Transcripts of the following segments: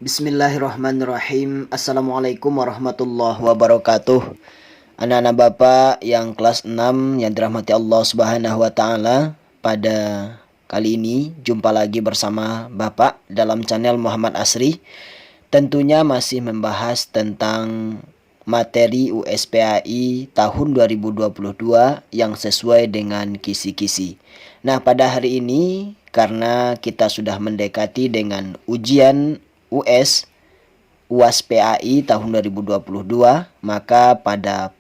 Bismillahirrahmanirrahim. Assalamualaikum warahmatullahi wabarakatuh. Anak-anak Bapak yang kelas 6 yang dirahmati Allah Subhanahu wa taala, pada kali ini jumpa lagi bersama Bapak dalam channel Muhammad Asri. Tentunya masih membahas tentang materi USPAI tahun 2022 yang sesuai dengan kisi-kisi. Nah, pada hari ini karena kita sudah mendekati dengan ujian UAS PAI tahun 2022, maka pada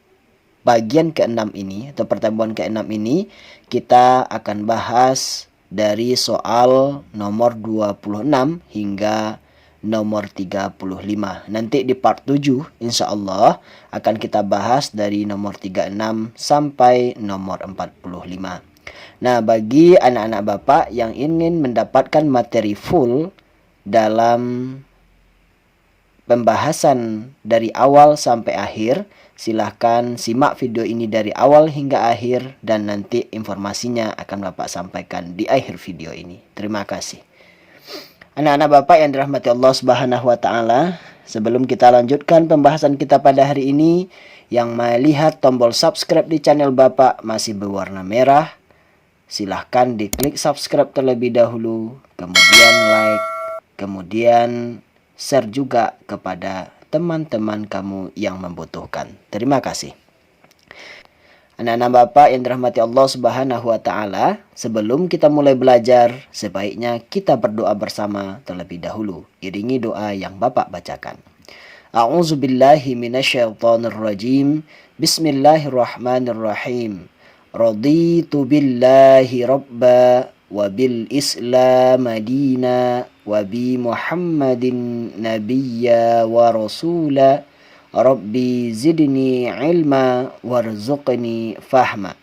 bagian ke-6 ini atau pertemuan ke-6 ini kita akan bahas dari soal nomor 26 hingga nomor 35. Nanti di part 7 insya Allah akan kita bahas dari nomor 36 sampai nomor 45. Nah, bagi anak-anak Bapak yang ingin mendapatkan materi full dalam pembahasan dari awal sampai akhir, silahkan simak video ini dari awal hingga akhir dan nanti informasinya akan Bapak sampaikan di akhir video ini. Terima kasih. Anak-anak Bapak yang dirahmati Allah Subhanahu wa taala, sebelum kita lanjutkan pembahasan kita pada hari ini, yang melihat tombol subscribe di channel Bapak masih berwarna merah, silahkan diklik subscribe terlebih dahulu, kemudian like, kemudian share juga kepada teman-teman kamu yang membutuhkan. Terima kasih. Anak-anak Bapak yang dirahmati Allah Subhanahu wa taala, sebelum kita mulai belajar, sebaiknya kita berdoa bersama terlebih dahulu. Iringi doa yang Bapak bacakan. A'udzubillahi minasyaitonirrajim. Bismillahirrahmanirrahim. Raditu billahi rabba wa bil islam madina wa bi muhammadin nabiyya wa rasula rabbi zidni ilma warzuqni fahma.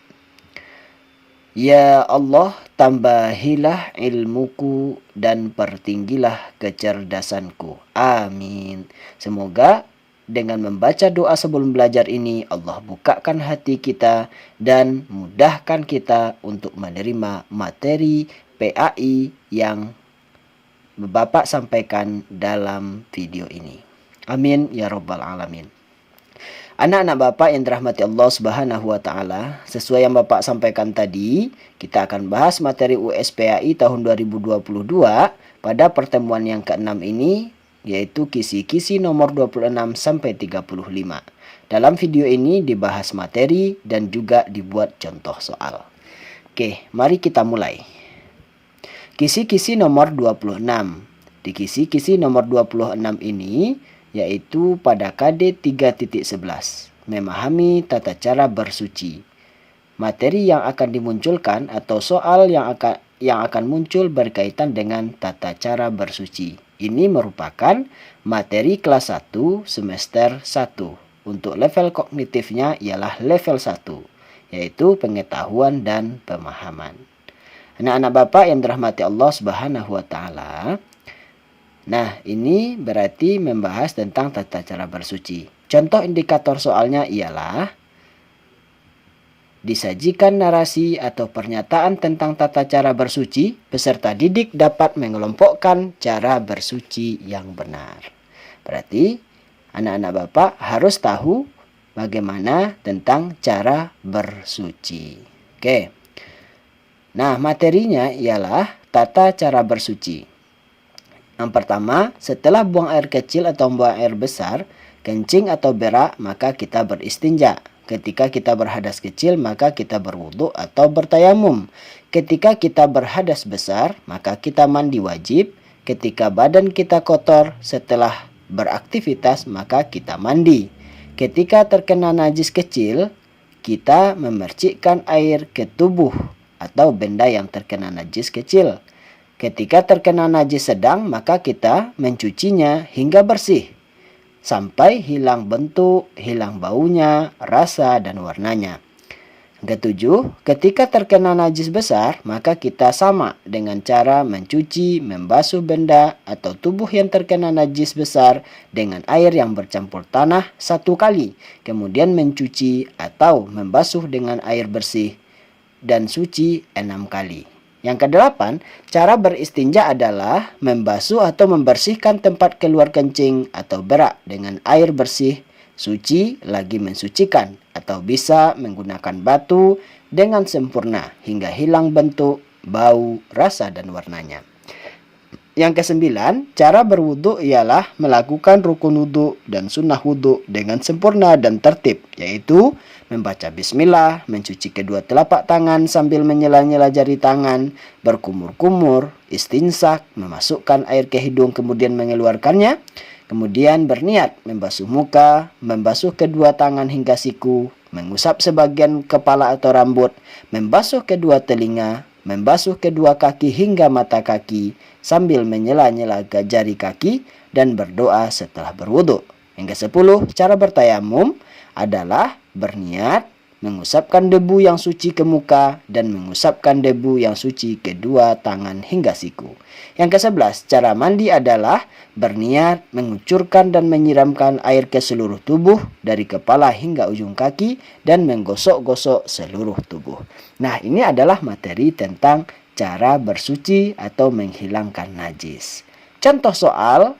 Ya Allah, tambahilah ilmuku dan pertinggilah kecerdasanku. Amin. Semoga dengan membaca doa sebelum belajar ini, Allah bukakan hati kita dan mudahkan kita untuk menerima materi PAI yang Bapak sampaikan dalam video ini. Amin ya rabbal alamin. Anak-anak Bapak yang dirahmati Allah Subhanahu wa taala, sesuai yang Bapak sampaikan tadi, kita akan bahas materi USPAI tahun 2022 pada pertemuan yang ke-6 ini, yaitu kisi-kisi nomor 26 sampai 35. Dalam video ini dibahas materi dan juga dibuat contoh soal. Oke, mari kita mulai. Kisi-kisi nomor 26. Di kisi-kisi nomor 26 ini yaitu pada KD 3.11, memahami tata cara bersuci. Materi yang akan dimunculkan atau soal yang akan muncul berkaitan dengan tata cara bersuci. Ini merupakan materi kelas 1 semester 1. Untuk level kognitifnya ialah level 1, yaitu pengetahuan dan pemahaman. Anak-anak Bapak yang dirahmati Allah Subhanahu wa taala. Nah, ini berarti membahas tentang tata cara bersuci. Contoh indikator soalnya ialah disajikan narasi atau pernyataan tentang tata cara bersuci, peserta didik dapat mengelompokkan cara bersuci yang benar. Berarti anak-anak Bapak harus tahu bagaimana tentang cara bersuci. Oke. Nah, materinya ialah tata cara bersuci. Yang pertama, setelah buang air kecil atau buang air besar, kencing atau berak, maka kita beristinja. Ketika kita berhadas kecil, maka kita berwudu atau bertayamum. Ketika kita berhadas besar, maka kita mandi wajib. Ketika badan kita kotor setelah beraktivitas, maka kita mandi. Ketika terkena najis kecil, kita memercikkan air ke tubuh atau benda yang terkena najis kecil. Ketika terkena najis sedang, maka kita mencucinya hingga bersih, sampai hilang bentuk, hilang baunya, rasa, dan warnanya. Ketujuh, ketika terkena najis besar, maka kita sama dengan cara mencuci, membasuh benda atau tubuh yang terkena najis besar dengan air yang bercampur tanah 1 kali, kemudian mencuci atau membasuh dengan air bersih dan suci 6 kali. Yang kedelapan, cara beristinja adalah membasuh atau membersihkan tempat keluar kencing atau berak dengan air bersih, suci lagi mensucikan, atau bisa menggunakan batu dengan sempurna hingga hilang bentuk, bau, rasa, dan warnanya. Yang kesembilan, cara berwudu ialah melakukan rukun wudu dan sunnah wudu dengan sempurna dan tertib, yaitu membaca bismillah, mencuci kedua telapak tangan sambil menyela-nyela jari tangan, berkumur-kumur, istinsak, memasukkan air ke hidung kemudian mengeluarkannya, kemudian berniat membasuh muka, membasuh kedua tangan hingga siku, mengusap sebagian kepala atau rambut, membasuh kedua telinga, membasuh kedua kaki hingga mata kaki sambil menyela-nyela jari kaki dan berdoa setelah berwudu. Yang ke-10, cara bertayamum adalah berniat mengusapkan debu yang suci ke muka dan mengusapkan debu yang suci kedua tangan hingga siku. Yang ke-11, cara mandi adalah berniat mengucurkan dan menyiramkan air ke seluruh tubuh dari kepala hingga ujung kaki dan menggosok-gosok seluruh tubuh. Nah, ini adalah materi tentang cara bersuci atau menghilangkan najis. Contoh soal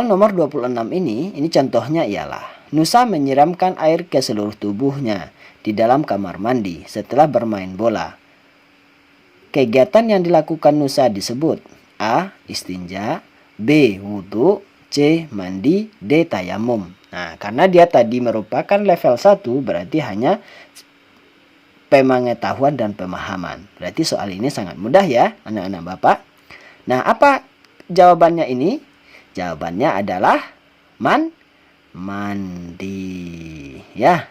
nomor 26 ini contohnya ialah Nusa menyiramkan air ke seluruh tubuhnya di dalam kamar mandi setelah bermain bola. Kegiatan yang dilakukan Nusa disebut A. Istinja, B. Wudu, C. Mandi, D. Tayamum. Nah, karena dia tadi merupakan level 1 berarti hanya pengetahuan dan pemahaman. Berarti soal ini sangat mudah ya anak-anak Bapak. Nah, apa jawabannya ini? Jawabannya adalah mandi ya.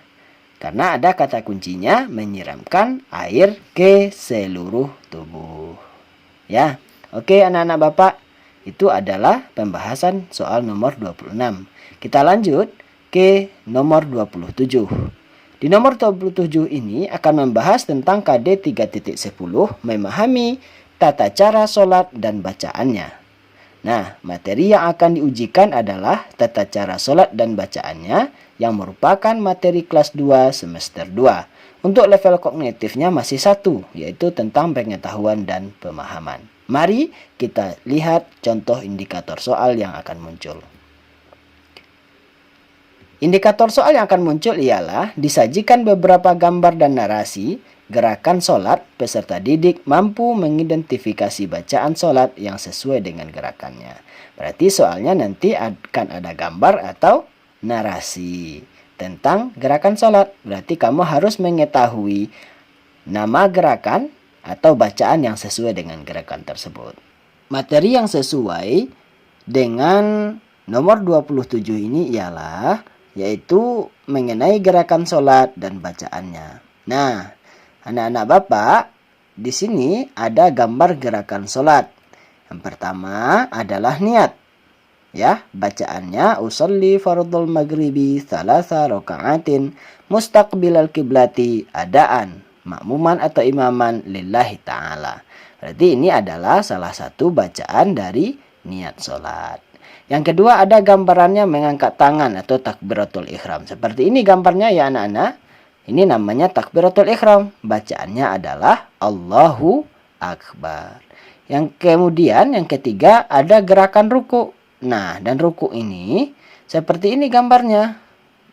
Karena ada kata kuncinya menyiramkan air ke seluruh tubuh. Ya. Oke anak-anak Bapak, itu adalah pembahasan soal nomor 26. Kita lanjut ke nomor 27. Di nomor 27 ini akan membahas tentang KD 3.10 memahami tata cara sholat dan bacaannya. Nah, materi yang akan diujikan adalah tata cara sholat dan bacaannya yang merupakan materi kelas 2 semester 2. Untuk level kognitifnya masih 1, yaitu tentang pengetahuan dan pemahaman. Mari kita lihat contoh indikator soal yang akan muncul. Indikator soal yang akan muncul ialah disajikan beberapa gambar dan narasi gerakan sholat, peserta didik mampu mengidentifikasi bacaan sholat yang sesuai dengan gerakannya. Berarti soalnya nanti akan ada gambar atau narasi tentang gerakan sholat. Berarti kamu harus mengetahui nama gerakan atau bacaan yang sesuai dengan gerakan tersebut. Materi yang sesuai dengan nomor 27 ini ialah yaitu mengenai gerakan sholat dan bacaannya. Nah, anak-anak Bapak, di sini ada gambar gerakan sholat. Yang pertama adalah niat. Ya, bacaannya usolli fardul maghribi thalatha raka'atin mustaqbilal kiblati adaan makmuman atau imaman lillahi ta'ala. Berarti ini adalah salah satu bacaan dari niat sholat. Yang kedua ada gambarannya mengangkat tangan atau takbiratul ihram. Seperti ini gambarnya ya anak-anak. Ini namanya takbiratul ihram. Bacaannya adalah Allahu Akbar. Yang kemudian yang ketiga ada gerakan ruku. Nah, dan ruku ini seperti ini gambarnya.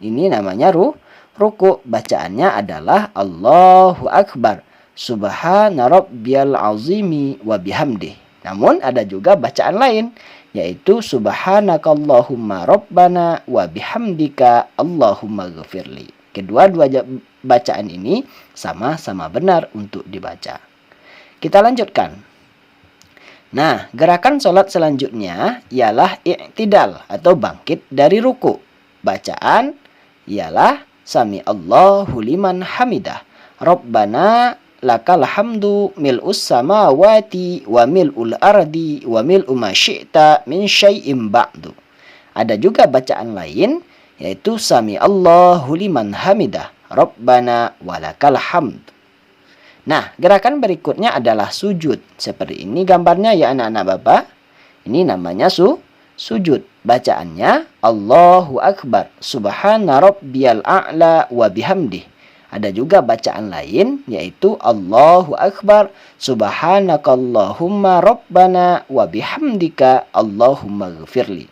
Ini namanya ruku. Bacaannya adalah Allahu Akbar. Subhana rabbiyal azimi wa bihamdih. Namun ada juga bacaan lain yaitu subhanakallahumma rabbana wa bihamdika Allahumma ghafirli. Kedua-dua bacaan ini sama-sama benar untuk dibaca. Kita lanjutkan. Nah, gerakan sholat selanjutnya ialah i'tidal atau bangkit dari ruku. Bacaan ialah Sami Allahu liman hamidah. Rabbana lakal hamdu mil'us samawati wa mil'ul ardi wa mil'u ma syi'ta min syai'im ba'du. Ada juga bacaan lain yaitu Sami Allahu liman hamidah Rabbana walakal hamd. Nah, gerakan berikutnya adalah sujud. Seperti ini gambarnya ya anak-anak Bapak. Ini namanya sujud. Bacaannya Allahu Akbar. Subhana rabbiyal a'la wa bihamdih. Ada juga bacaan lain yaitu Allahu Akbar, Subhanakallahumma Rabbana wa bihamdika Allahumma ghfirli.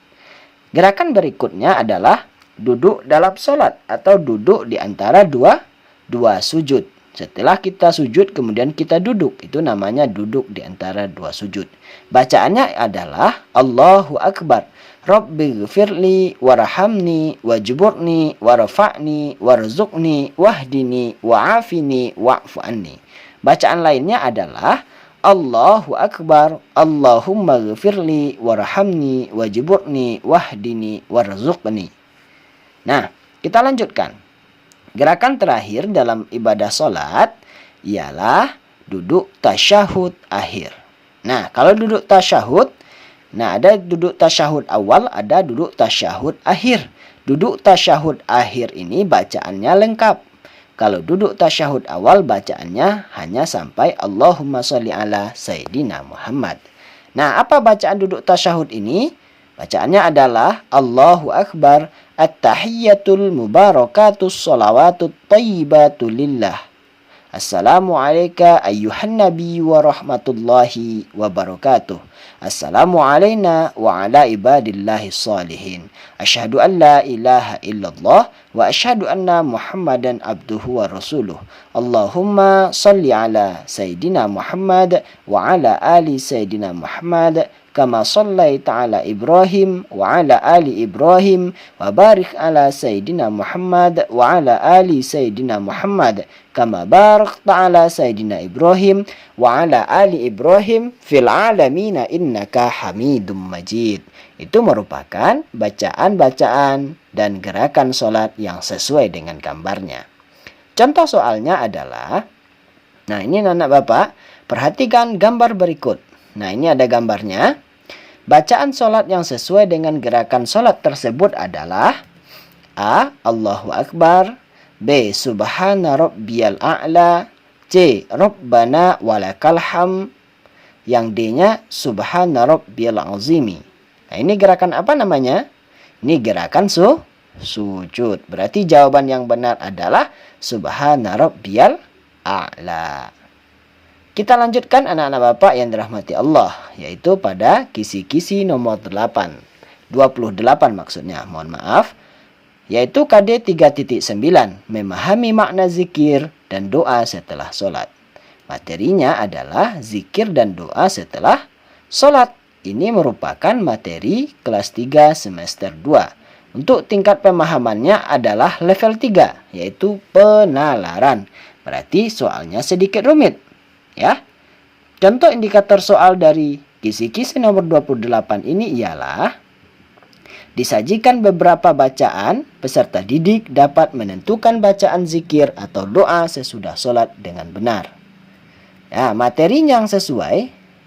Gerakan berikutnya adalah duduk dalam sholat atau duduk di antara dua sujud. Setelah kita sujud kemudian kita duduk, itu namanya duduk di antara dua sujud. Bacaannya adalah Allahu Akbar, Rabbighfirli warhamni wajburni warfa'ni warzuqni wahdini wa'afini wa'fu anni. Bacaan lainnya adalah Allahu Akbar, Allahumma ghfirli warhamni wajburni wahdini warzuqni. Nah, kita lanjutkan. Gerakan terakhir dalam ibadah sholat ialah duduk tasyahud akhir. Nah, kalau duduk tasyahud, ada duduk tasyahud awal, ada duduk tasyahud akhir. Duduk tasyahud akhir ini bacaannya lengkap. Kalau duduk tasyahud awal bacaannya hanya sampai Allahumma sholli ala Sayyidina Muhammad. Nah, apa bacaan duduk tasyahud ini? Bacaannya adalah Allahu Akbar, At-tahiyyatul mubarakatus sholawatut thayyibatu lillah. Assalamu alayka ayyuhan nabi wa rahmatullahi wa barakatuh. Assalamu alayna wa ala ibadillahi salihin. Asyhadu an la ilaha illallah wa asyhadu anna Muhammadan abduhu wa rasuluh. Allahumma salli ala Sayyidina Muhammad wa ala ali Sayyidina Muhammad kama sallaita ala Ibrahim wa ala ali Ibrahim wa barik ala Sayyidina Muhammad wa ala ali Sayyidina Muhammad kama barakta ala Sayyidina Ibrahim wa ala ali Ibrahim fil alamina innaka Hamidum Majid. Itu merupakan bacaan-bacaan dan gerakan sholat yang sesuai dengan gambarnya. Contoh soalnya adalah, nah ini anak bapak, perhatikan gambar berikut. Nah ini ada gambarnya. Bacaan sholat yang sesuai dengan gerakan sholat tersebut adalah A. Allahu Akbar, B. Subhana Rabbiyal A'la, C. Rabbana walakal ham, yang D-nya Subhana Rabbiyal Azimi. Nah ini gerakan apa namanya? Ini gerakan sujud. Berarti jawaban yang benar adalah Subhana Rabbiyal A'la. Kita lanjutkan anak-anak bapak yang dirahmati Allah, yaitu pada kisi-kisi nomor 28 maksudnya, mohon maaf, yaitu KD 3.9, memahami makna zikir dan doa setelah sholat. Materinya adalah zikir dan doa setelah sholat. Ini merupakan materi kelas 3 semester 2. Untuk tingkat pemahamannya adalah level 3, yaitu penalaran. Berarti soalnya sedikit rumit. Ya, contoh indikator soal dari kisi-kisi nomor 28 ini ialah disajikan beberapa bacaan, peserta didik dapat menentukan bacaan zikir atau doa sesudah sholat dengan benar. Ya, materi yang sesuai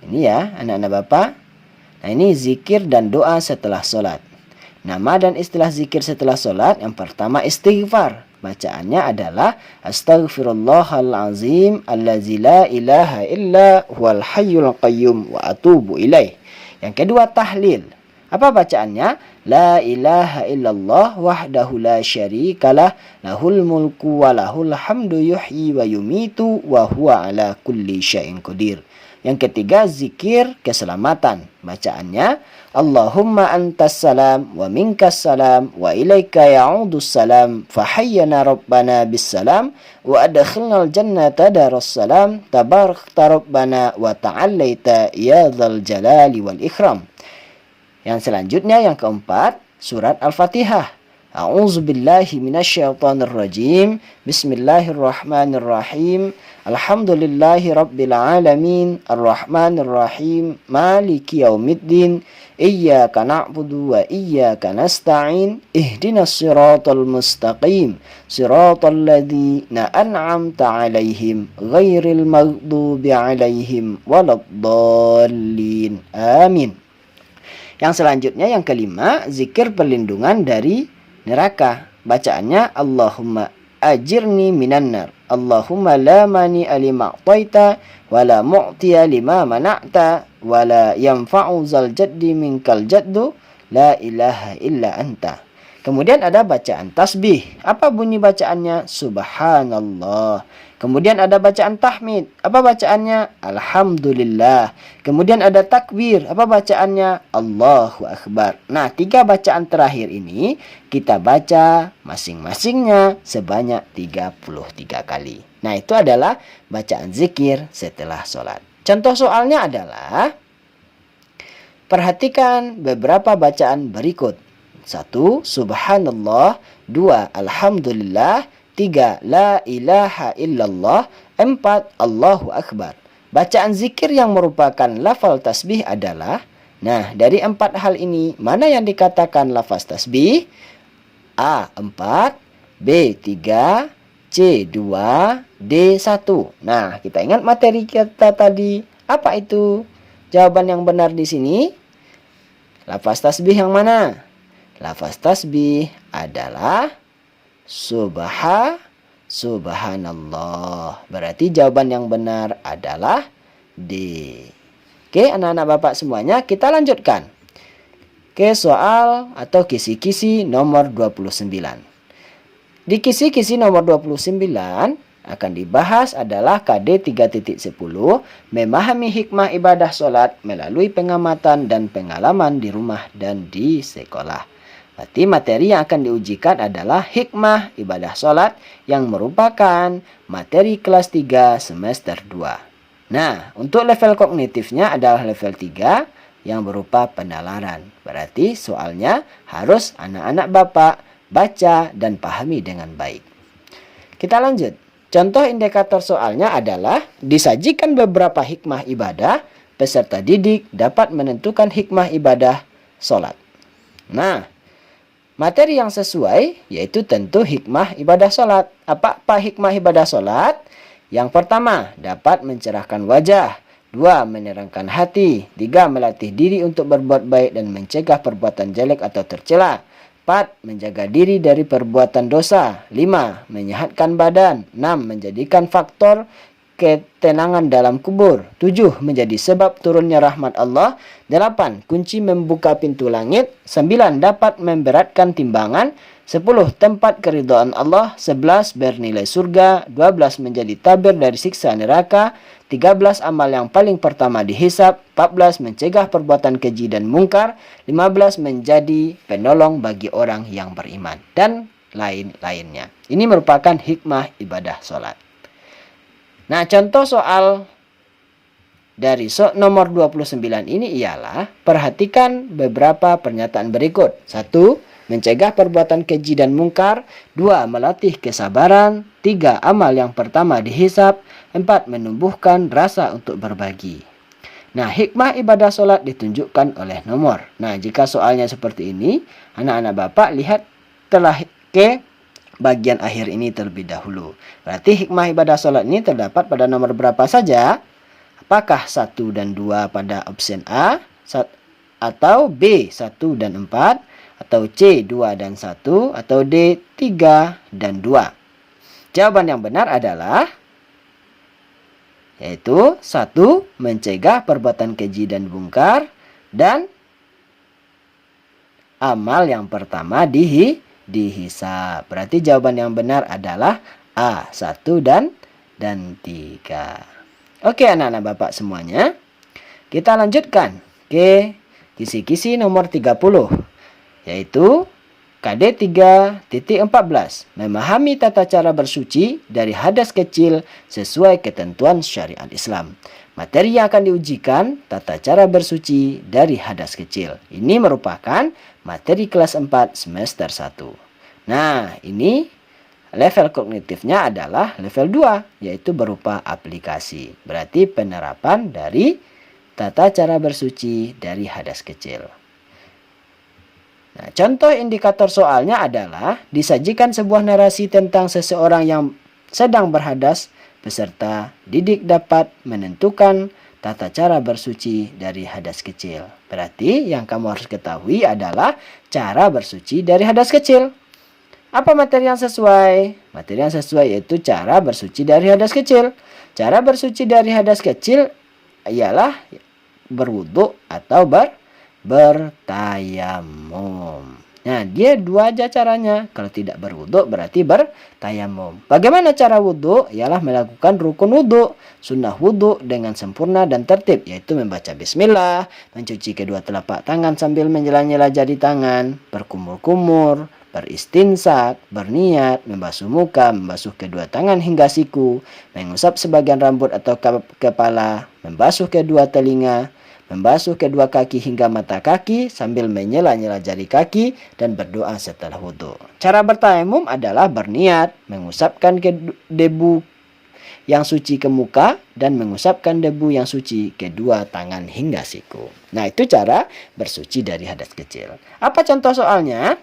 ini ya anak-anak bapak. Nah ini zikir dan doa setelah sholat. Nama dan istilah zikir setelah sholat, yang pertama istighfar. Bacaannya adalah Astaghfirullahalazim allazi la ilaha illa huwal hayyul qayyum wa atubu ilaih. Yang kedua tahlil. Apa bacaannya? La ilaha illallah wahdahu la syarikalah lahul mulku wa lahul hamdu yuhyi wa yumitu wa huwa ala kulli syai'in qadir. Yang ketiga zikir keselamatan. Bacaannya Allahumma antas salam wa minkas salam wa ilaika ya'udus salam fahayyana rabbana bis salam wa adkhilnal jannata daras salam tabarakta rabbana wa ta'allaita ya dzal jalali wal ikram. Yang selanjutnya yang keempat surat Al-Fatihah. A'udzubillahi minasyaitonir rajim. Bismillahirrahmanirrahim. Alhamdulillahi rabbil alamin. Arrahmanir rahim. Maliki yaumiddin. Iyyaka na'budu wa iyyaka nasta'in. Ihdinas siratal mustaqim. Siratal ladzina an'amta 'alaihim ghairil maghdubi 'alaihim waladdallin. Amin. Yang selanjutnya yang kelima, zikir perlindungan dari neraka. Bacaannya Allahumma ajirni minan nar. Allahumma la mani lima a'taita wa la mu'tiya lima mana'ta wa la yanfa'u zal jaddi minkal jaddu la ilaha illa anta. Kemudian ada bacaan tasbih. Apa bunyi bacaannya? Subhanallah. Kemudian ada bacaan tahmid. Apa bacaannya? Alhamdulillah. Kemudian ada takbir. Apa bacaannya? Allahu Akbar. Nah, 3 bacaan terakhir ini kita baca masing-masingnya sebanyak 33 kali. Nah, itu adalah bacaan zikir setelah sholat. Contoh soalnya adalah, perhatikan beberapa bacaan berikut. 1. Subhanallah. 2. Alhamdulillah. 3. La ilaha illallah. 4. Allahu Akbar. Bacaan zikir yang merupakan lafal tasbih adalah, nah, dari 4 hal ini, mana yang dikatakan lafaz tasbih? A. 4. B. 3. C. 2. D. 1. Nah, kita ingat materi kita tadi. Apa itu? Jawaban yang benar di sini, lafaz tasbih yang mana? Lafaz tasbih adalah subhanallah. Berarti jawaban yang benar adalah D. Oke, anak-anak Bapak semuanya, kita lanjutkan ke soal atau kisi-kisi nomor 29. Di kisi-kisi nomor 29 akan dibahas adalah KD 3.10, memahami hikmah ibadah sholat melalui pengamatan dan pengalaman di rumah dan di sekolah. Berarti materi yang akan diujikan adalah hikmah ibadah sholat yang merupakan materi kelas 3 semester 2. Nah, untuk level kognitifnya adalah level 3 yang berupa penalaran. Berarti soalnya harus anak-anak Bapak baca dan pahami dengan baik. Kita lanjut. Contoh indikator soalnya adalah disajikan beberapa hikmah ibadah, peserta didik dapat menentukan hikmah ibadah sholat. Nah, materi yang sesuai yaitu tentu hikmah ibadah sholat. Apa hikmah ibadah sholat? Yang pertama, dapat mencerahkan wajah. 2. Menerangkan hati. 3. Melatih diri untuk berbuat baik dan mencegah perbuatan jelek atau tercela. 4. Menjaga diri dari perbuatan dosa. 5. Menyehatkan badan. 6. Menjadikan faktor ketenangan dalam kubur. 7. Menjadi sebab turunnya rahmat Allah. 8. Kunci membuka pintu langit. 9. Dapat memberatkan timbangan. 10. Tempat keridhaan Allah. 11. Bernilai surga. 12. Menjadi tabir dari siksa neraka. 13. Amal yang paling pertama dihisab. 14. Mencegah perbuatan keji dan mungkar. 15. Menjadi penolong bagi orang yang beriman. Dan lain-lainnya. Ini merupakan hikmah ibadah sholat. Nah, contoh soal dari nomor 29 ini ialah, perhatikan beberapa pernyataan berikut. 1. Mencegah perbuatan keji dan mungkar. 2. Melatih kesabaran. 3. Amal yang pertama dihisab. 4. Menumbuhkan rasa untuk berbagi. Nah, hikmah ibadah sholat ditunjukkan oleh nomor. Nah, jika soalnya seperti ini, anak-anak Bapak lihat telah ke bagian akhir ini terlebih dahulu. Berarti hikmah ibadah sholat ini terdapat pada nomor berapa saja? Apakah 1 dan 2 pada opsi A, atau B 1 dan 4, atau C 2 dan 1, atau D 3 dan 2? Jawaban yang benar adalah yaitu 1. Mencegah perbuatan keji dan mungkar, dan amal yang pertama dihisab. Berarti jawaban yang benar adalah A 1 dan 3. Oke, anak-anak Bapak semuanya, kita lanjutkan ke kisi-kisi nomor 30, yaitu KD 3.14, memahami tata cara bersuci dari hadas kecil sesuai ketentuan syariat Islam. Materi yang akan diujikan tata cara bersuci dari hadas kecil. Ini merupakan materi kelas 4 semester 1. Nah, ini level kognitifnya adalah level 2, yaitu berupa aplikasi. Berarti penerapan dari tata cara bersuci dari hadas kecil. Nah, contoh indikator soalnya adalah disajikan sebuah narasi tentang seseorang yang sedang berhadas, peserta didik dapat menentukan tata cara bersuci dari hadas kecil. Berarti yang kamu harus ketahui adalah cara bersuci dari hadas kecil. Apa materi yang sesuai? Materi yang sesuai yaitu cara bersuci dari hadas kecil. Cara bersuci dari hadas kecil ialah berwudu atau bertayamum. Nah, dia dua aja caranya. Kalau tidak berwudu berarti bertayamum. Bagaimana cara wudu? Ialah melakukan rukun wudu, sunnah wudu dengan sempurna dan tertib, yaitu membaca bismillah, mencuci kedua telapak tangan sambil menjela-jela jari tangan, berkumur-kumur, beristinsak, berniat, membasuh muka, membasuh kedua tangan hingga siku, mengusap sebagian rambut atau kepala, membasuh kedua telinga, membasuh kedua kaki hingga mata kaki sambil menyela-nyela jari kaki dan berdoa setelah wudhu. Cara bertayamum adalah berniat, mengusapkan debu yang suci ke muka dan mengusapkan debu yang suci kedua tangan hingga siku. Nah, itu cara bersuci dari hadas kecil. Apa contoh soalnya?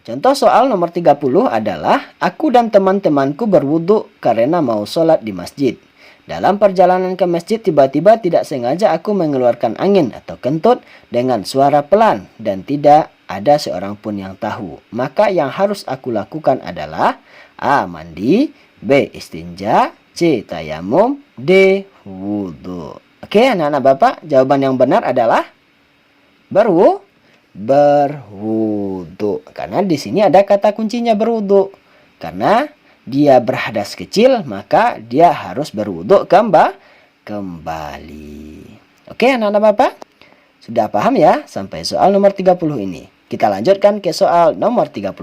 Contoh soal nomor 30 adalah, aku dan teman-temanku berwudhu karena mau sholat di masjid. Dalam perjalanan ke masjid tiba-tiba tidak sengaja aku mengeluarkan angin atau kentut dengan suara pelan dan tidak ada seorang pun yang tahu. Maka yang harus aku lakukan adalah A. Mandi, B. Istinja, C. Tayamum, D. Wudhu. Oke anak-anak Bapak, jawaban yang benar adalah berwudhu. Karena di sini ada kata kuncinya berwudhu. Karena dia berhadas kecil, maka dia harus berwudhu kembali. Oke anak-anak Bapak, sudah paham ya sampai soal nomor 30 ini. Kita lanjutkan ke soal nomor 31.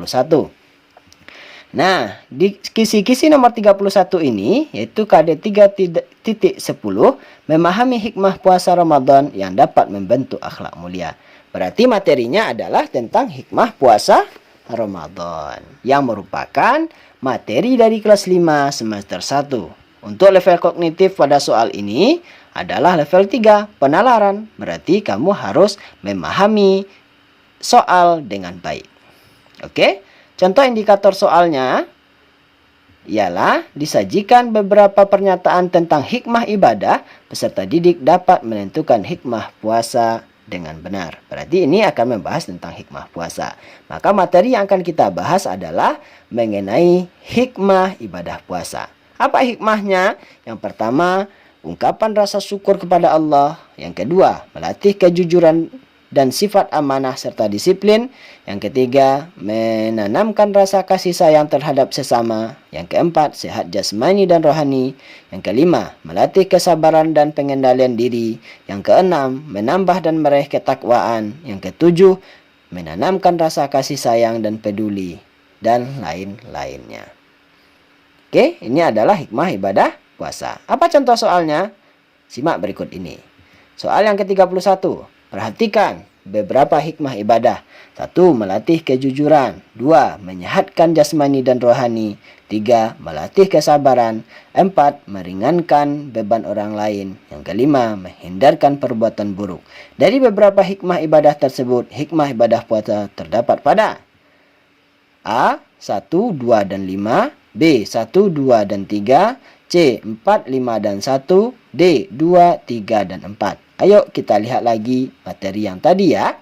Nah, di kisi-kisi nomor 31 ini, yaitu KD 3.10, memahami hikmah puasa Ramadan yang dapat membentuk akhlak mulia. Berarti materinya adalah tentang hikmah puasa Ramadan, yang merupakan materi dari kelas 5 semester 1. Untuk level kognitif pada soal ini adalah level 3, penalaran. Berarti kamu harus memahami soal dengan baik. Oke? Contoh indikator soalnya ialah disajikan beberapa pernyataan tentang hikmah ibadah, peserta didik dapat menentukan hikmah puasa dengan benar. Berarti ini akan membahas tentang hikmah puasa. Maka materi yang akan kita bahas adalah mengenai hikmah ibadah puasa. Apa hikmahnya? Yang pertama, ungkapan rasa syukur kepada Allah. Yang kedua, melatih kejujuran dan sifat amanah serta disiplin. Yang ketiga, menanamkan rasa kasih sayang terhadap sesama. Yang keempat, sehat jasmani dan rohani. Yang kelima, melatih kesabaran dan pengendalian diri. Yang keenam, menambah dan meraih ketakwaan. Yang ketujuh, menanamkan rasa kasih sayang dan peduli, dan lain-lainnya. Oke, ini adalah hikmah ibadah puasa. Apa contoh soalnya? Simak berikut ini. Soal yang ke-31. Perhatikan beberapa hikmah ibadah. 1. Melatih kejujuran. 2. Menyehatkan jasmani dan rohani. 3. Melatih kesabaran. 4. Meringankan beban orang lain. Yang kelima, menghindarkan perbuatan buruk. Dari beberapa hikmah ibadah tersebut, hikmah ibadah puasa terdapat pada A. 1, 2, dan 5. B. 1, 2, dan 3. C. 4, 5, dan 1. D. 2, 3, dan 4. Ayo kita lihat lagi materi yang tadi ya.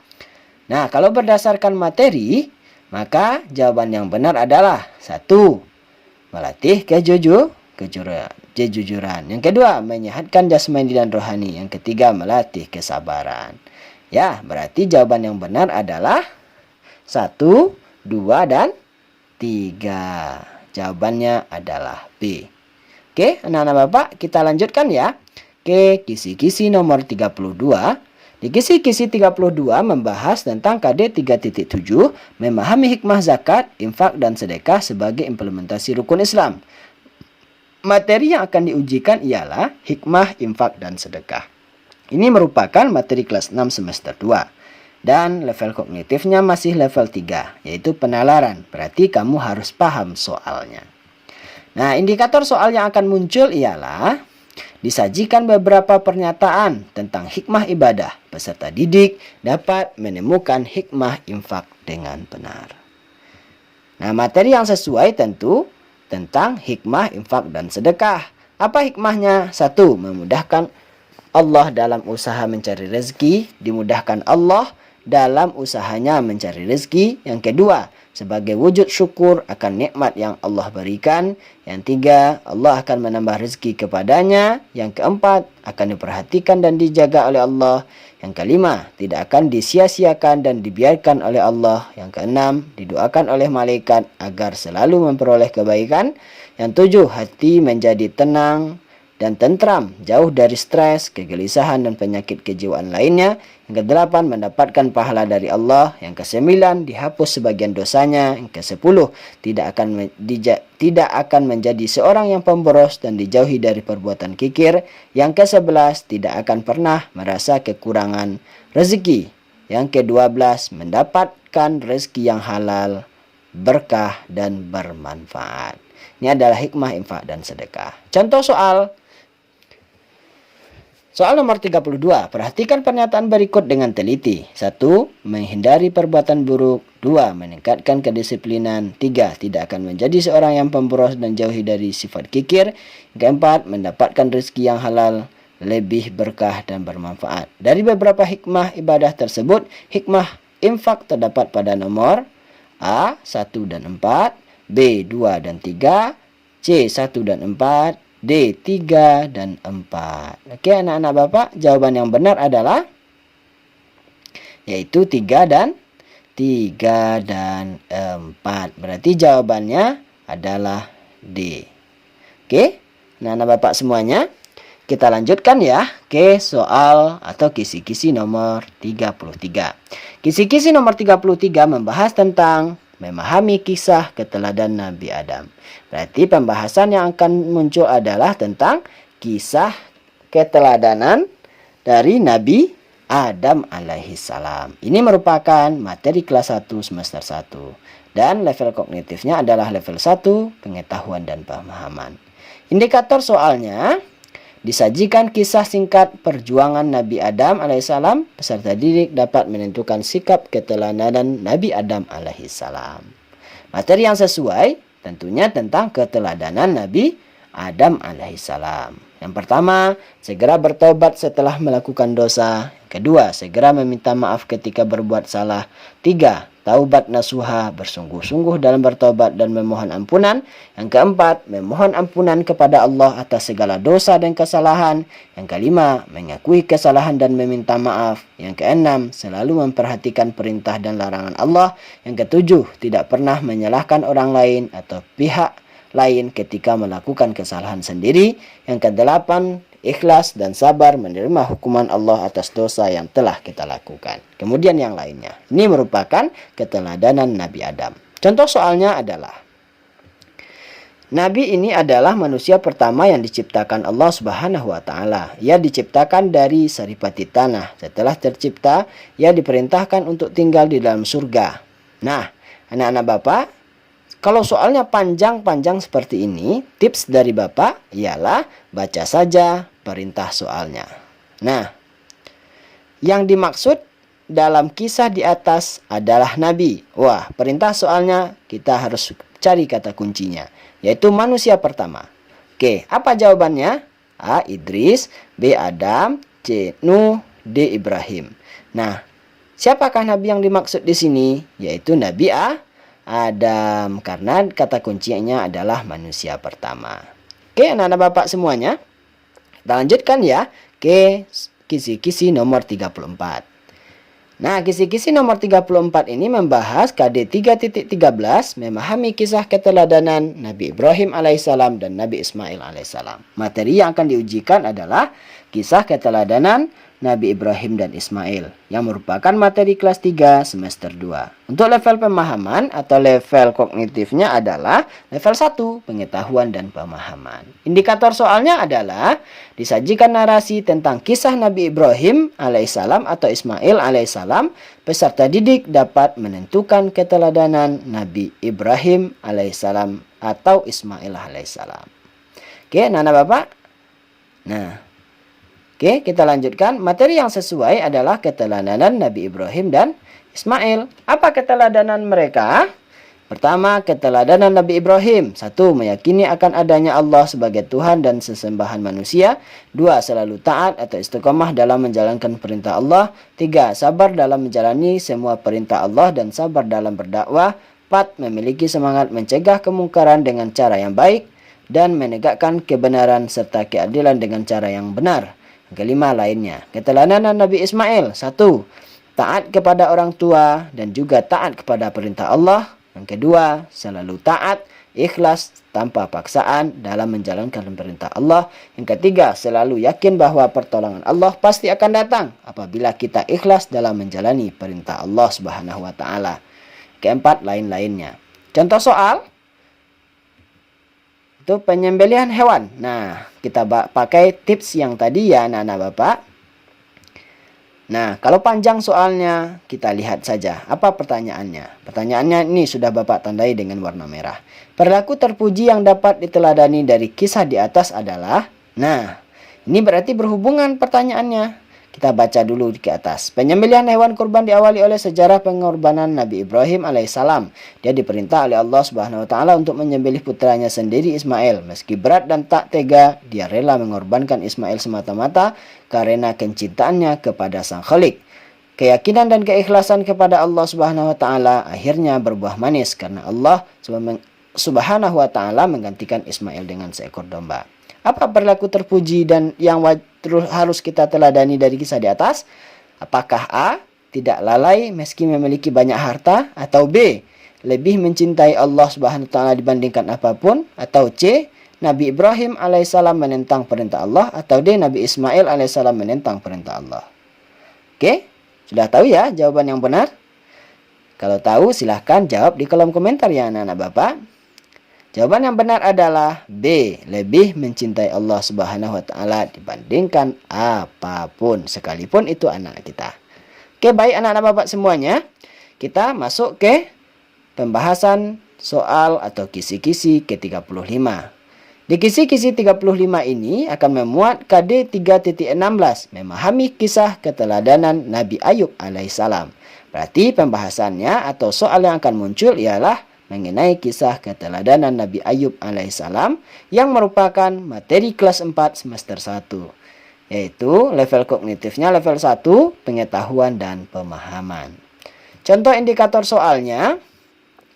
Nah, kalau berdasarkan materi, maka jawaban yang benar adalah 1. Melatih kejujuran. Yang kedua, menyehatkan jasmani dan rohani. Yang ketiga, melatih kesabaran. Ya, berarti jawaban yang benar adalah 1, 2, dan 3. Jawabannya adalah B. Oke, anak-anak Bapak, kita lanjutkan ya. Oke, kisi-kisi nomor 32. Di kisi-kisi 32 membahas tentang KD 3.7, memahami hikmah zakat, infak, dan sedekah sebagai implementasi rukun Islam. Materi yang akan diujikan ialah hikmah, infak, dan sedekah. Ini merupakan materi kelas 6 semester 2. Dan level kognitifnya masih level 3, yaitu penalaran. Berarti kamu harus paham soalnya. Nah, indikator soal yang akan muncul ialah disajikan beberapa pernyataan tentang hikmah ibadah. Peserta didik dapat menemukan hikmah infak dengan benar. Nah, materi yang sesuai tentu tentang hikmah infak dan sedekah. Apa hikmahnya? 1. Memudahkan Allah dalam usaha mencari rezeki. Dimudahkan Allah dalam usahanya mencari rezeki. Yang kedua, sebagai wujud syukur akan nikmat yang Allah berikan. Yang tiga, Allah akan menambah rezeki kepadanya. Yang keempat, akan diperhatikan dan dijaga oleh Allah. Yang kelima, tidak akan disia-siakan dan dibiarkan oleh Allah. Yang keenam, didoakan oleh malaikat agar selalu memperoleh kebaikan. Yang tujuh, hati menjadi tenang dan tentram, jauh dari stres, kegelisahan, dan penyakit kejiwaan lainnya. Yang kedelapan, mendapatkan pahala dari Allah. Yang kesembilan, dihapus sebagian dosanya. Yang kesepuluh, tidak akan menjadi seorang yang pemboros dan dijauhi dari perbuatan kikir. Yang kesebelas, tidak akan pernah merasa kekurangan rezeki. Yang kedua belas, mendapatkan rezeki yang halal, berkah, dan bermanfaat. Ini adalah hikmah infak dan sedekah. Contoh soal nomor 32. Perhatikan pernyataan berikut dengan teliti. 1. Menghindari perbuatan buruk. 2. Meningkatkan kedisiplinan. 3. Tidak akan menjadi seorang yang pemboros dan jauhi dari sifat kikir. 4. Mendapatkan rezeki yang halal, lebih berkah dan bermanfaat. Dari beberapa hikmah ibadah tersebut, hikmah infak terdapat pada nomor A. 1 dan 4, B. 2 dan 3, C. 1 dan 4, D. 3 dan 4. Oke anak-anak Bapak, jawaban yang benar adalah yaitu 3 dan 4. Berarti jawabannya adalah D. Oke, anak-anak Bapak semuanya, kita lanjutkan ya ke soal atau kisi-kisi nomor 33. Kisi-kisi nomor 33 membahas tentang memahami kisah keteladan Nabi Adam. Berarti pembahasan yang akan muncul adalah tentang kisah keteladanan dari Nabi Adam alaihissalam. Ini merupakan materi kelas 1 semester 1. Dan level kognitifnya adalah level 1, pengetahuan dan pemahaman. Indikator soalnya, disajikan kisah singkat perjuangan Nabi Adam alaihissalam. Peserta didik dapat menentukan sikap keteladanan Nabi Adam alaihissalam. Materi yang sesuai tentunya tentang keteladanan Nabi Adam alaihissalam. Yang pertama, segera bertobat setelah melakukan dosa. Kedua, segera meminta maaf ketika berbuat salah. 3. Taubat nasuha, bersungguh-sungguh dalam bertobat dan memohon ampunan. Yang keempat, memohon ampunan kepada Allah atas segala dosa dan kesalahan. Yang kelima, mengakui kesalahan dan meminta maaf. Yang keenam, selalu memperhatikan perintah dan larangan Allah. Yang ketujuh, tidak pernah menyalahkan orang lain atau pihak lain ketika melakukan kesalahan sendiri. Yang kedelapan, ikhlas dan sabar menerima hukuman Allah atas dosa yang telah kita lakukan. Kemudian yang lainnya. Ini merupakan keteladanan Nabi Adam. Contoh soalnya adalah, Nabi ini adalah manusia pertama yang diciptakan Allah Subhanahu wa taala. Ia diciptakan dari saripati tanah. Setelah tercipta, ia diperintahkan untuk tinggal di dalam surga. Nah, anak-anak Bapak, kalau soalnya panjang-panjang seperti ini, tips dari Bapak ialah baca saja perintah soalnya. Nah, yang dimaksud dalam kisah di atas adalah Nabi. Wah, perintah soalnya kita harus cari kata kuncinya, yaitu manusia pertama. Oke, apa jawabannya? A. Idris, B. Adam, C. Nuh, D. Ibrahim. Nah, siapakah Nabi yang dimaksud di sini? Yaitu Nabi Adam, karena kata kuncinya adalah manusia pertama. Oke, anak-anak Bapak semuanya, kita lanjutkan ya ke kisi-kisi nomor 34. Nah, kisi-kisi nomor 34 ini membahas KD 3.13, memahami kisah keteladanan Nabi Ibrahim alaihissalam dan Nabi Ismail alaihissalam. Materi yang akan diujikan adalah kisah keteladanan Nabi Ibrahim dan Ismail, yang merupakan materi kelas 3 semester 2. Untuk level pemahaman atau level kognitifnya adalah level 1, pengetahuan dan pemahaman. Indikator soalnya adalah disajikan narasi tentang kisah Nabi Ibrahim alaihissalam atau Ismail alaihissalam. Peserta didik dapat menentukan keteladanan Nabi Ibrahim alaihissalam atau Ismail alaihissalam. Oke, anak-anak Bapak. Oke, kita lanjutkan. Materi yang sesuai adalah keteladanan Nabi Ibrahim dan Ismail. Apa keteladanan mereka? Pertama, keteladanan Nabi Ibrahim. 1. Meyakini akan adanya Allah sebagai Tuhan dan sesembahan manusia. 2. Selalu taat atau istiqomah dalam menjalankan perintah Allah. 3. Sabar dalam menjalani semua perintah Allah dan sabar dalam berdakwah. 4. Memiliki semangat mencegah kemungkaran dengan cara yang baik dan menegakkan kebenaran serta keadilan dengan cara yang benar. Yang kelima lainnya, keteladanan Nabi Ismail. 1. Taat kepada orang tua dan juga taat kepada perintah Allah. Yang kedua, selalu taat, ikhlas tanpa paksaan dalam menjalankan perintah Allah. Yang ketiga, selalu yakin bahwa pertolongan Allah pasti akan datang apabila kita ikhlas dalam menjalani perintah Allah Subhanahu wa taala. Keempat, lain-lainnya. Contoh soal itu penyembelihan hewan. Nah, kita pakai tips yang tadi ya anak-anak Bapak. Nah, kalau panjang soalnya, kita lihat saja. Apa pertanyaannya? Pertanyaannya ini sudah Bapak tandai dengan warna merah. Perilaku terpuji yang dapat diteladani dari kisah di atas adalah... Nah, ini berarti berhubungan pertanyaannya. Kita baca dulu ke atas. Penyembelihan hewan kurban diawali oleh sejarah pengorbanan Nabi Ibrahim alaihissalam. Dia diperintah oleh Allah Subhanahu wa taala untuk menyembelih putranya sendiri Ismail. Meski berat dan tak tega, dia rela mengorbankan Ismail semata-mata karena kecintaannya kepada Sang Khalik. Keyakinan dan keikhlasan kepada Allah Subhanahu wa taala akhirnya berbuah manis karena Allah Subhanahu wa taala menggantikan Ismail dengan seekor domba. Apa perilaku terpuji dan yang harus kita teladani dari kisah di atas? Apakah A. Tidak lalai meski memiliki banyak harta? Atau B. Lebih mencintai Allah Subhanahu wa taala dibandingkan apapun? Atau C. Nabi Ibrahim alaihissalam menentang perintah Allah? Atau D. Nabi Ismail alaihissalam menentang perintah Allah? Oke, sudah tahu ya jawaban yang benar? Kalau tahu silahkan jawab di kolom komentar ya anak-anak Bapak. Jawaban yang benar adalah B. Lebih mencintai Allah Subhanahu wa taala dibandingkan apapun, sekalipun itu anak kita. Oke, baik anak-anak Bapak semuanya. Kita masuk ke pembahasan soal atau kisi-kisi ke-35. Di kisi-kisi 35 ini akan memuat KD 3.16, memahami kisah keteladanan Nabi Ayub alaihissalam. Berarti pembahasannya atau soal yang akan muncul ialah mengenai kisah keteladanan Nabi Ayub alaihissalam yang merupakan materi kelas 4 semester 1, yaitu level kognitifnya level 1, pengetahuan dan pemahaman. Contoh indikator soalnya,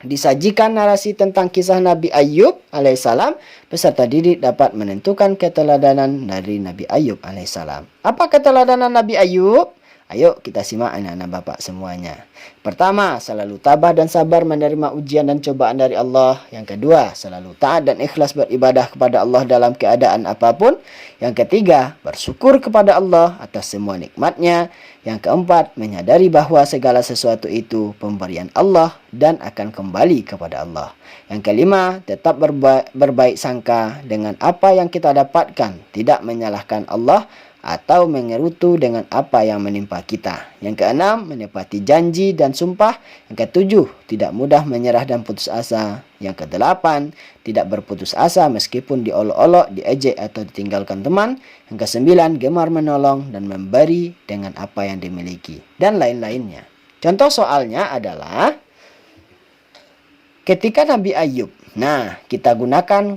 disajikan narasi tentang kisah Nabi Ayub alaihissalam, peserta didik dapat menentukan keteladanan dari Nabi Ayub alaihissalam. Apa keteladanan Nabi Ayub? Ayo kita simak anak-anak Bapak semuanya. Pertama, selalu tabah dan sabar menerima ujian dan cobaan dari Allah. Yang kedua, selalu taat dan ikhlas beribadah kepada Allah dalam keadaan apapun. Yang ketiga, bersyukur kepada Allah atas semua nikmatnya. Yang keempat, menyadari bahwa segala sesuatu itu pemberian Allah dan akan kembali kepada Allah. Yang kelima, tetap berbaik sangka dengan apa yang kita dapatkan, tidak menyalahkan Allah atau mengerutu dengan apa yang menimpa kita. Yang keenam, menepati janji dan sumpah. Yang ketujuh, tidak mudah menyerah dan putus asa. Yang kedelapan, tidak berputus asa meskipun diolok-olok, diejek atau ditinggalkan teman. Yang kesembilan, gemar menolong dan memberi dengan apa yang dimiliki. Dan lain-lainnya. Contoh soalnya adalah ketika Nabi Ayub. Nah, kita gunakan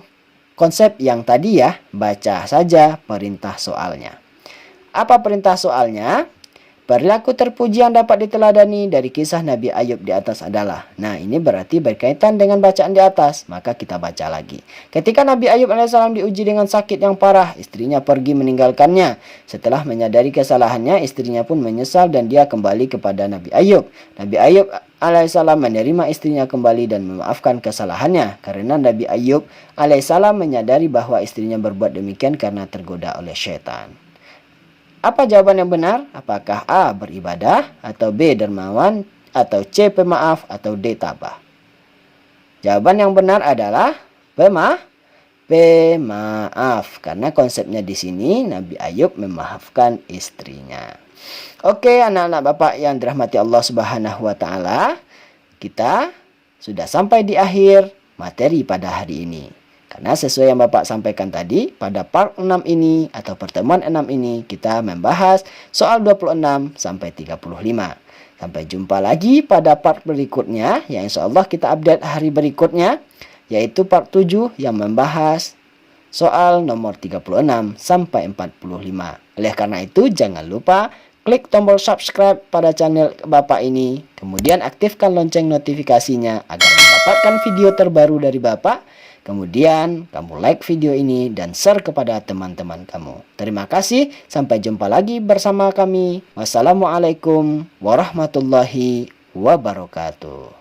konsep yang tadi ya, baca saja perintah soalnya. Apa perintah soalnya? Perilaku terpuji yang dapat diteladani dari kisah Nabi Ayub di atas adalah. Nah, ini berarti berkaitan dengan bacaan di atas. Maka kita baca lagi. Ketika Nabi Ayub alaihissalam diuji dengan sakit yang parah, istrinya pergi meninggalkannya. Setelah menyadari kesalahannya, istrinya pun menyesal dan dia kembali kepada Nabi Ayub. Nabi Ayub alaihissalam menerima istrinya kembali dan memaafkan kesalahannya. Karena Nabi Ayub alaihissalam menyadari bahwa istrinya berbuat demikian karena tergoda oleh syaitan. Apa jawaban yang benar? Apakah A. beribadah, atau B. dermawan, atau C. pemaaf, atau D. tabah? Jawaban yang benar adalah pemaaf. Karena konsepnya di sini Nabi Ayub memaafkan istrinya. Oke, anak-anak Bapak yang dirahmati Allah Subhanahu wa taala, kita sudah sampai di akhir materi pada hari ini. Karena sesuai yang Bapak sampaikan tadi, pada part 6 ini atau pertemuan 6 ini kita membahas soal 26 sampai 35. Sampai jumpa lagi pada part berikutnya yang insya Allah kita update hari berikutnya, yaitu part 7 yang membahas soal nomor 36 sampai 45. Oleh karena itu jangan lupa klik tombol subscribe pada channel Bapak ini, kemudian aktifkan lonceng notifikasinya agar mendapatkan video terbaru dari Bapak, kemudian kamu like video ini dan share kepada teman-teman kamu. Terima kasih, sampai jumpa lagi bersama kami. Wassalamualaikum warahmatullahi wabarakatuh.